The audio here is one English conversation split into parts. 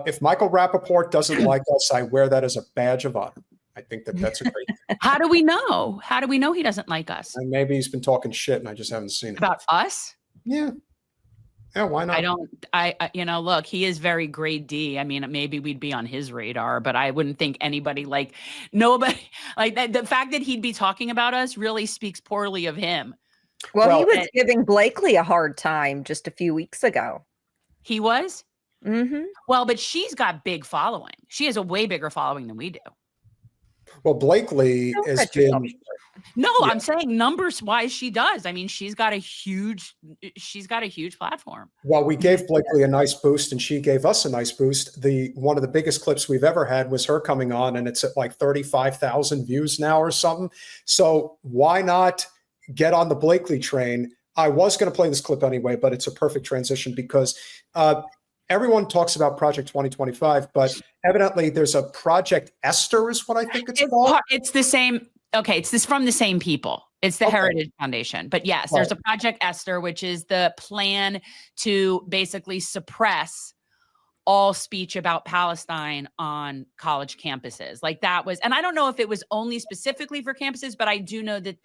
If Michael Rappaport doesn't like us, I wear that as a badge of honor. I think that's a great thing. How do we know? How do we know he doesn't like us? And maybe he's been talking shit and I just haven't seen it. About us? Yeah. Yeah, why not? Look, he is very grade D. I mean, maybe we'd be on his radar, but I wouldn't think nobody like that. The fact that he'd be talking about us really speaks poorly of him. Well, he was giving Blakeley a hard time just a few weeks ago. He was? Mm-hmm. Well, but she's got big following. She has a way bigger following than we do. Well, Blakeley has been... No, yeah. I'm saying numbers wise, she does. I mean, she's got a huge platform. Well, we gave Blakeley a nice boost and she gave us a nice boost. One of the biggest clips we've ever had was her coming on, and it's at like 35,000 views now or something. So why not get on the Blakeley train? I was going to play this clip anyway, but it's a perfect transition because everyone talks about Project 2025, but evidently there's a Project Esther is what I think it's called. It's the same. Okay, it's from the same people. It's the Heritage Foundation. But yes, there's a Project Esther, which is the plan to basically suppress all speech about Palestine on college campuses. Like that was, and I don't know if it was only specifically for campuses, but I do know that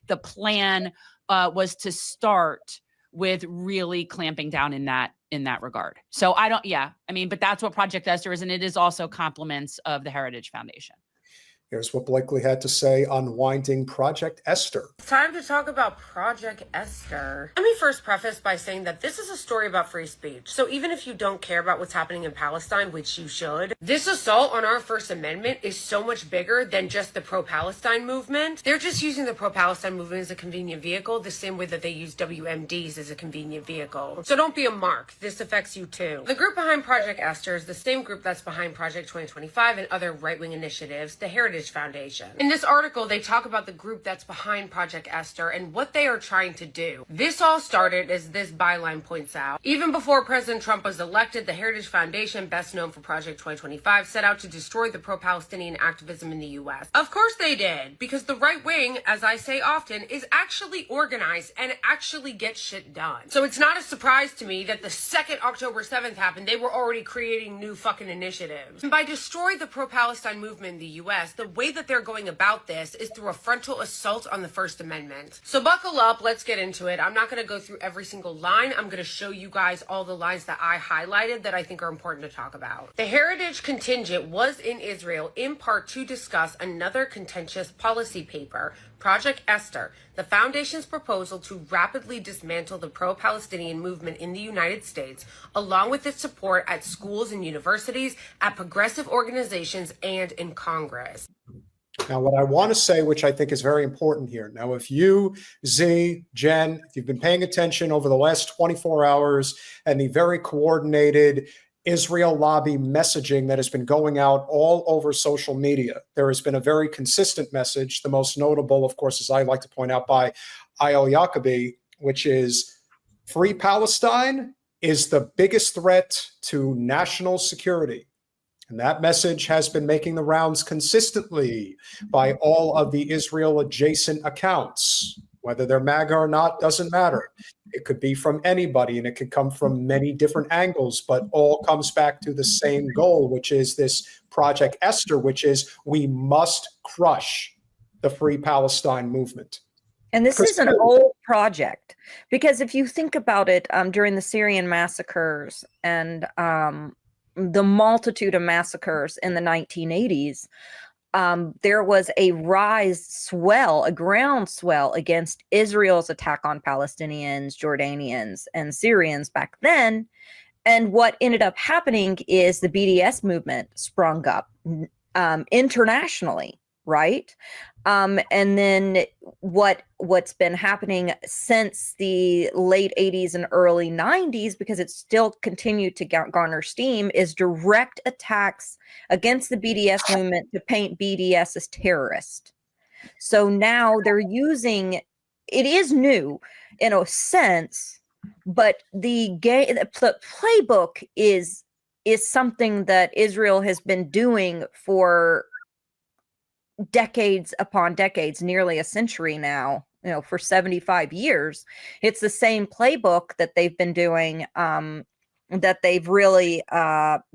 the plan was to start with really clamping down in that regard. So but that's what Project Esther is, and it is also compliments of the Heritage Foundation. Here's what Blakeley had to say on winding Project Esther. It's time to talk about Project Esther. Let me first preface by saying that this is a story about free speech. So even if you don't care about what's happening in Palestine, which you should, this assault on our First Amendment is so much bigger than just the pro-Palestine movement. They're just using the pro-Palestine movement as a convenient vehicle, the same way that they use WMDs as a convenient vehicle. So don't be a mark. This affects you too. The group behind Project Esther is the same group that's behind Project 2025 and other right-wing initiatives, the Heritage Foundation. In this article, they talk about the group that's behind Project Esther and what they are trying to do. This all started, as this byline points out, even before President Trump was elected. The Heritage Foundation, best known for Project 2025, set out to destroy the pro-Palestinian activism in the U.S. Of course they did, because the right wing, as I say often, is actually organized and actually gets shit done. So it's not a surprise to me that the second October 7th happened, they were already creating new fucking initiatives. And by destroy the pro-Palestine movement in the U.S., the way that they're going about this is through a frontal assault on the First Amendment. So buckle up, let's get into it. I'm not going to go through every single line. I'm going to show you guys all the lines that I highlighted that I think are important to talk about. The Heritage contingent was in Israel in part to discuss another contentious policy paper, Project Esther, the foundation's proposal to rapidly dismantle the pro-Palestinian movement in the United States, along with its support at schools and universities, at progressive organizations, and in Congress. Now, what I want to say, which I think is very important here. Now, if you, Z, Jen, if you've been paying attention over the last 24 hours and the very coordinated Israel lobby messaging that has been going out all over social media, there has been a very consistent message. The most notable, of course, as I like to point out, by Ayel Yacobi, which is free Palestine is the biggest threat to national security. And that message has been making the rounds consistently by all of the Israel adjacent accounts. Whether they're MAGA or not doesn't matter. It could be from anybody and it could come from many different angles, but all comes back to the same goal, which is this Project Esther, which is we must crush the Free Palestine movement. And this is an old project, because if you think about it, during the Syrian massacres and the multitude of massacres in the 1980s, there was a groundswell against Israel's attack on Palestinians, Jordanians, and Syrians back then. And what ended up happening is the BDS movement sprung up internationally, right? And then what's been happening since the late 80s and early 90s, because it's still continued to garner steam, is direct attacks against the BDS movement to paint BDS as terrorist. So now they're using, it is new in a sense, but the playbook is something that Israel has been doing for decades upon decades, nearly a century now, for 75 years. It's the same playbook that they've been doing that they've really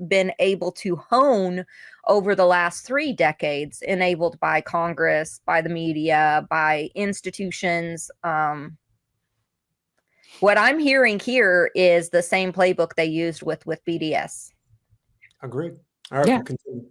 been able to hone over the last 3 decades, enabled by Congress, by the media, by institutions. What I'm hearing here is the same playbook they used with BDS. Agreed. All right, we'll continue.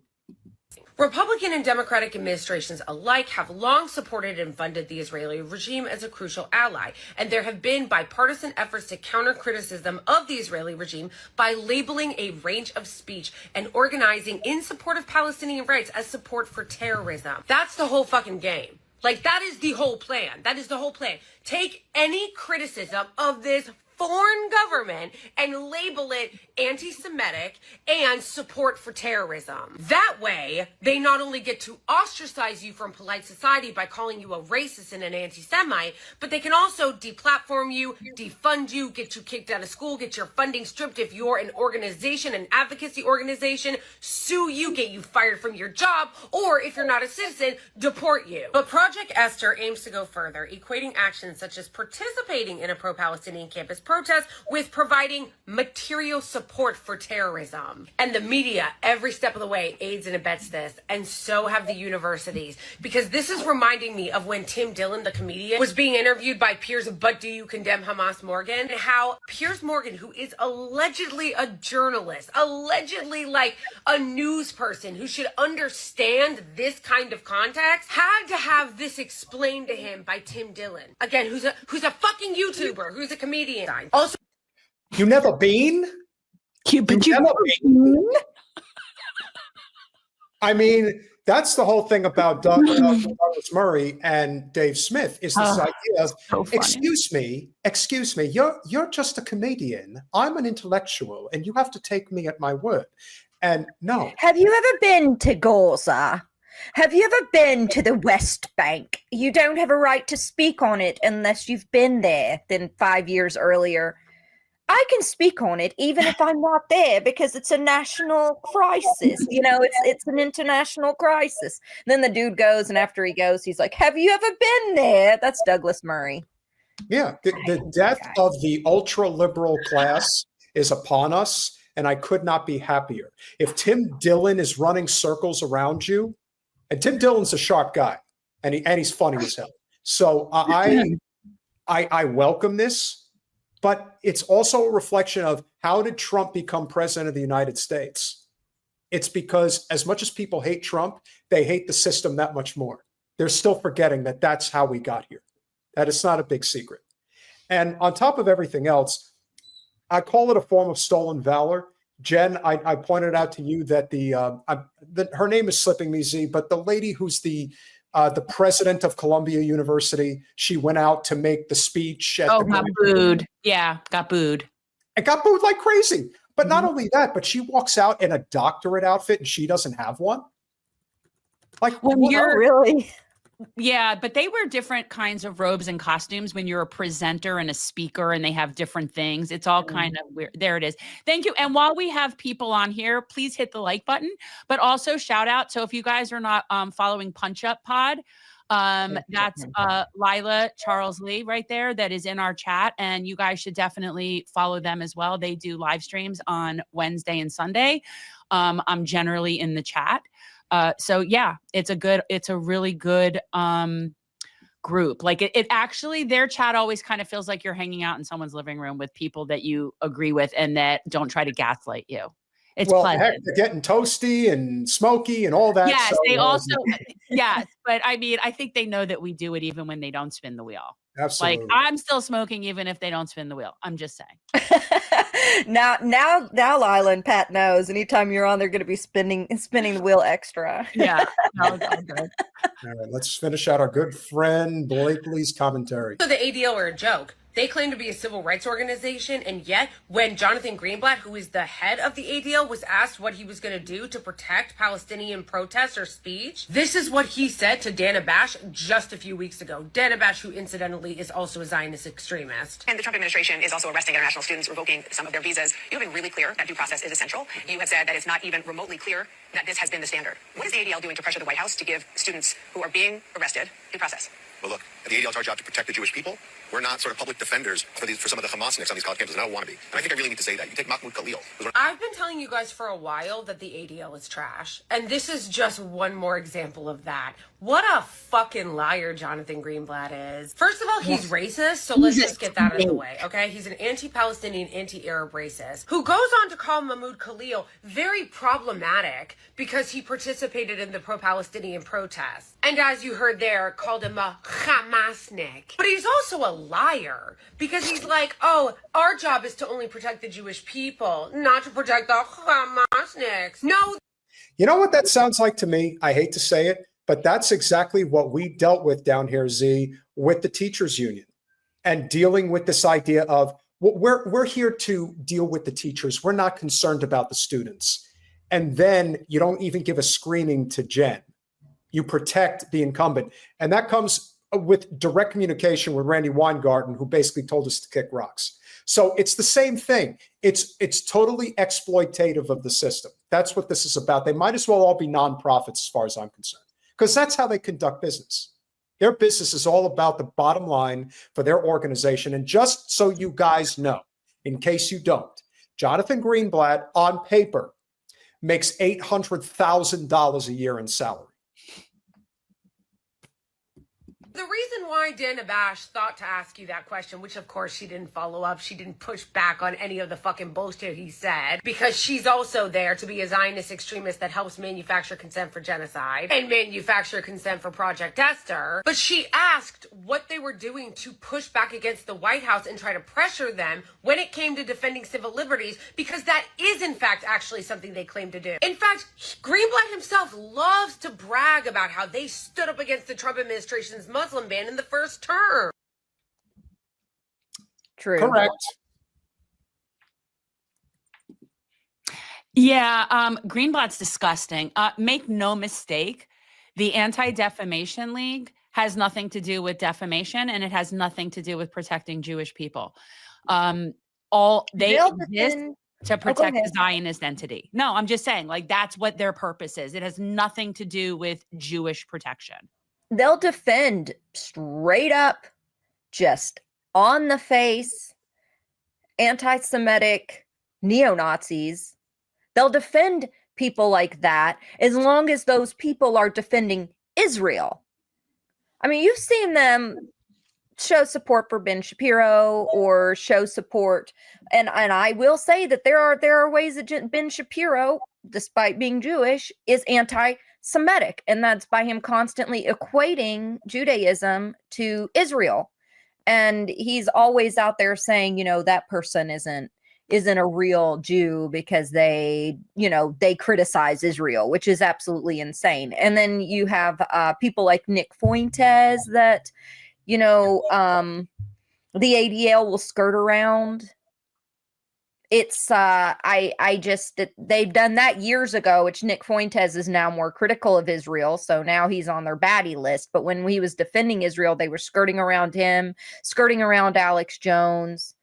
Republican and Democratic administrations alike have long supported and funded the Israeli regime as a crucial ally, and there have been bipartisan efforts to counter criticism of the Israeli regime by labeling a range of speech and organizing in support of Palestinian rights as support for terrorism. That's the whole fucking game. Like, that is the whole plan. That is the whole plan. Take any criticism of this foreign government and label it anti-Semitic and support for terrorism. That way, they not only get to ostracize you from polite society by calling you a racist and an anti-Semite, but they can also deplatform you, defund you, get you kicked out of school, get your funding stripped if you're an organization, an advocacy organization, sue you, get you fired from your job, or if you're not a citizen, deport you. But Project Esther aims to go further, equating actions such as participating in a pro-Palestinian campus protest with providing material support for terrorism. And the media, every step of the way, aids and abets this, and so have the universities. Because this is reminding me of when Tim Dillon, the comedian, was being interviewed by Piers But Do You Condemn Hamas Morgan? And how Piers Morgan, who is allegedly a journalist, allegedly like a news person who should understand this kind of context, had to have this explained to him by Tim Dillon. Again, who's a fucking YouTuber, who's a comedian. Also, You never been? But you never been? I mean, that's the whole thing about Douglas Murray and Dave Smith is this idea of, so excuse me, you're just a comedian. I'm an intellectual, and you have to take me at my word. And no. Have you ever been to Gaza? Have you ever been to the West Bank? You don't have a right to speak on it unless you've been there than 5 years earlier. I can speak on it even if I'm not there because it's a national crisis. You know, it's an international crisis. And then the dude goes, and after he goes, he's like, have you ever been there? That's Douglas Murray. Yeah, the death of the ultra-liberal class is upon us, and I could not be happier. If Tim Dillon is running circles around you, and Tim Dillon's a sharp guy, and he's funny as hell. So I welcome this, but it's also a reflection of how did Trump become president of the United States? It's because as much as people hate Trump, they hate the system that much more. They're still forgetting that that's how we got here. That is not a big secret. And on top of everything else, I call it a form of stolen valor. Jen, I pointed out to you that her name is slipping me, Z, but the lady who's the president of Columbia University, she went out to make the speech. Got booed. Yeah, got booed. And got booed like crazy. But not only that, but she walks out in a doctorate outfit and she doesn't have one. Like, when you're really... Yeah, but they wear different kinds of robes and costumes when you're a presenter and a speaker, and they have different things. It's all kind of weird. There it is. Thank you. And while we have people on here, please hit the like button, but also shout out. So if you guys are not following Punch Up Pod, that's Lila Charles Lee right there that is in our chat, and you guys should definitely follow them as well. They do live streams on Wednesday and Sunday. I'm generally in the chat. So yeah, it's a really good group. Like it actually, their chat always kind of feels like you're hanging out in someone's living room with people that you agree with and that don't try to gaslight you. It's pleasant. Heck, they're getting toasty and smoky and all that. Yes, so, they also, yes, but I mean, I think they know that we do it even when they don't spin the wheel. Absolutely. Like I'm still smoking even if they don't spin the wheel. I'm just saying. Now, Lila and Pat knows. Anytime you're on, they're going to be spinning the wheel extra. Yeah, that was all good. All right, let's finish out our good friend Blakeley's commentary. So the ADL were a joke. They claim to be a civil rights organization, and yet when Jonathan Greenblatt, who is the head of the ADL, was asked what he was going to do to protect Palestinian protests or speech, this is what he said to Dana Bash just a few weeks ago. Dana Bash, who incidentally is also a Zionist extremist. And the Trump administration is also arresting international students, revoking some of their visas. You have been really clear that due process is essential. You have said that it's not even remotely clear that this has been the standard. What is the ADL doing to pressure the White House to give students who are being arrested due process? Well, look, the ADL, it's our job to protect the Jewish people. We're not sort of public defenders for some of the Hamasniks on these college campuses, and I don't want to be. And I think I really need to say that. You take Mahmoud Khalil. I've been telling you guys for a while that the ADL is trash, and this is just one more example of that. What a fucking liar Jonathan Greenblatt is. First of all, he's racist, so let's just get that out of the way, okay? He's an anti-Palestinian, anti-Arab racist who goes on to call Mahmoud Khalil very problematic because he participated in the pro-Palestinian protests. And as you heard there, called him a Hamasnik. But he's also a liar because he's like, oh, our job is to only protect the Jewish people, not to protect the Hamasniks. No. You know what that sounds like to me? I hate to say it, but that's exactly what we dealt with down here, Z, with the teachers union and dealing with this idea of, well, we're here to deal with the teachers. We're not concerned about the students. And then you don't even give a screening to Jen. You protect the incumbent. And that comes with direct communication with Randy Weingarten, who basically told us to kick rocks. So it's the same thing. It's totally exploitative of the system. That's what this is about. They might as well all be nonprofits as far as I'm concerned, because that's how they conduct business. Their business is all about the bottom line for their organization. And just so you guys know, in case you don't, Jonathan Greenblatt on paper makes $800,000 a year in salary. The reason why Dana Bash thought to ask you that question, which of course she didn't follow up, she didn't push back on any of the fucking bullshit he said, because she's also there to be a Zionist extremist that helps manufacture consent for genocide and manufacture consent for Project Esther. But she asked what they were doing to push back against the White House and try to pressure them when it came to defending civil liberties, because that is in fact actually something they claim to do. In fact, Greenblatt himself loves to brag about how they stood up against the Trump administration's Muslim ban in the first term. True. Correct. Yeah, Greenblatt's disgusting. Make no mistake, the Anti-Defamation League has nothing to do with defamation, and it has nothing to do with protecting Jewish people. They exist to protect the Zionist entity. No, I'm just saying, like, that's what their purpose is. It has nothing to do with Jewish protection. They'll defend straight up, just on the face, anti-Semitic neo-Nazis. They'll defend people like that as long as those people are defending Israel. I mean, you've seen them show support for Ben Shapiro or show support. And I will say that there are ways that Ben Shapiro, despite being Jewish, is anti-Semitic, and that's by him constantly equating Judaism to Israel. And he's always out there saying, you know, that person isn't a real Jew because they criticize Israel, which is absolutely insane. And then you have people like Nick Fuentes that, the ADL will skirt around. It's they've done that years ago, which Nick Fuentes is now more critical of Israel. So now he's on their baddie list. But when he was defending Israel, they were skirting around him, skirting around Alex Jones.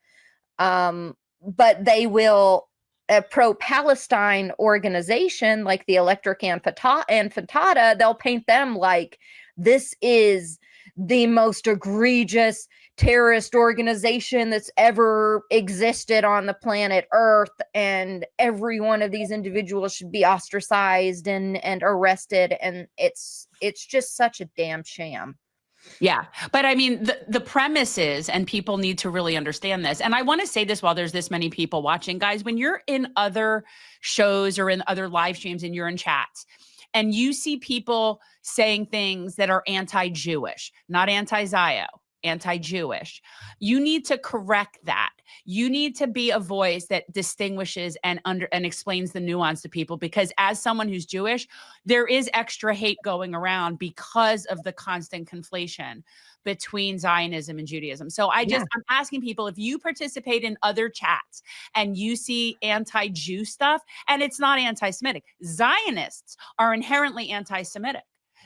But they will, a pro-Palestine organization like the Electric and Fatah, they'll paint them like this is the most egregious terrorist organization that's ever existed on the planet Earth, and every one of these individuals should be ostracized and arrested, and it's just such a damn sham. Yeah. But I mean, the premise is, and people need to really understand this, and I want to say this while there's this many people watching, guys, when you're in other shows or in other live streams and you're in chats and you see people saying things that are anti-Jewish, not anti-Zio, anti-Jewish, you need to correct that. You need to be a voice that distinguishes and explains the nuance to people, because as someone who's Jewish, there is extra hate going around because of the constant conflation between Zionism and Judaism. So I'm asking people, if you participate in other chats and you see anti-Jew stuff, and it's not anti-Semitic, Zionists are inherently anti-Semitic.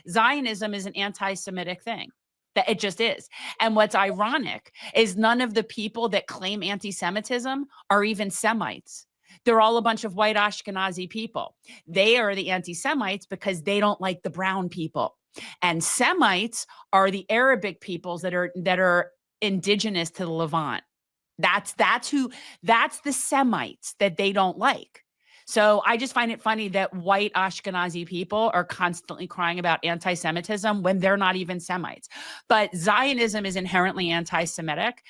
Zionism is an anti-Semitic thing. That it just is. And what's ironic is none of the people that claim anti-Semitism are even Semites. They're all a bunch of white Ashkenazi people. They are the anti-Semites because they don't like the brown people. And Semites are the Arabic peoples that are indigenous to the Levant. That's the Semites that they don't like. So I just find it funny that white Ashkenazi people are constantly crying about anti-Semitism when they're not even Semites. But Zionism is inherently anti-Semitic.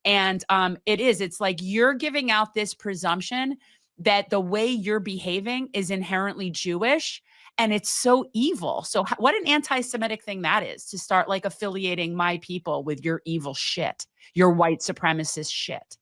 And it's like you're giving out this presumption that the way you're behaving is inherently Jewish, and it's so evil. So what an anti-Semitic thing that is, to start like affiliating my people with your evil shit, your white supremacist shit.